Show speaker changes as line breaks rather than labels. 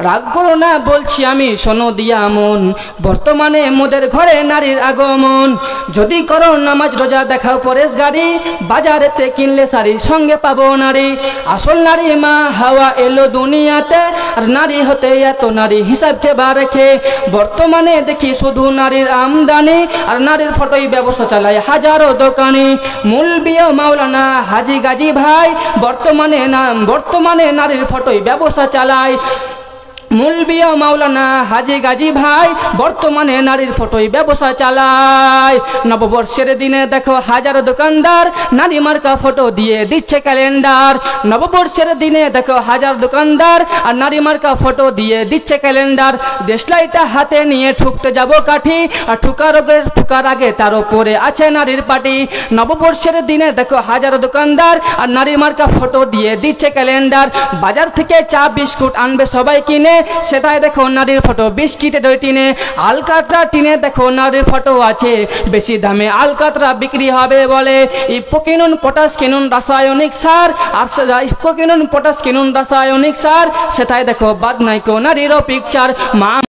রাগ করো না বলছি আমি শোনো দিয়া মন, বর্তমানে মোদের ঘরে নারীর আগমন। যদি করো নামাজ রোজা দেখাও পরেশগারি, বাজারেতে কিনলে শাড়ির সঙ্গে পাবো নারী। আসল নারী মা হাওয়া এলো দুনিয়াতে, আর নারী হতে এত নারী হিসাব কেবা রেখে। বর্তমানে দেখি শুধু নারীর আমদানি, আর নারীর ফটোই ব্যবসা চালায় হাজারো দোকানি। মৌলবি ও মাওলানা হাজি গাজী ভাই বর্তমানে নারীর ফটোই ব্যবসা চালায়। মৌলবি ও মাওলানা হাজি গাজী ভাই বর্তমানে নারীর ফটোই ব্যবসা চালায়। নববর্ষের দিনে দেখো হাজারো দোকানদার নারী মার্কা ফটো দিয়ে দিচ্ছে ক্যালেন্ডার। নববর্ষের দিনে দেখো হাজার দোকানদার আর নারী মার্কা ফটো দিয়ে দিচ্ছে ক্যালেন্ডার। দেশলাইটা হাতে নিয়ে ঠুকতে যাব কাঠি, আর ঠুকার আগে তার উপরে আছে নারীর পাটি। নববর্ষের দিনে দেখো হাজারো দোকানদার আর নারী মার্কা ফটো দিয়ে দিচ্ছে ক্যালেন্ডার। বাজার থেকে চা বিস্কুট আনবে সবাই কিনে, সেটাই দেখো নারীর ফটো বিস্কিটের ওই টিনে। আলকাতরা টিনে দেখো নারীর ফটো আছে, বেশি দামে আলকাতরা বিক্রি হবে বলে। ইফকো কিনুন পটাশ কিনুন রাসায়নিক সার, আর ইফকো কিনুন পটাশ কিনুন রাসায়নিক সার, সেটাই দেখো বাদ নাই কো নারীরও পিকচার। মা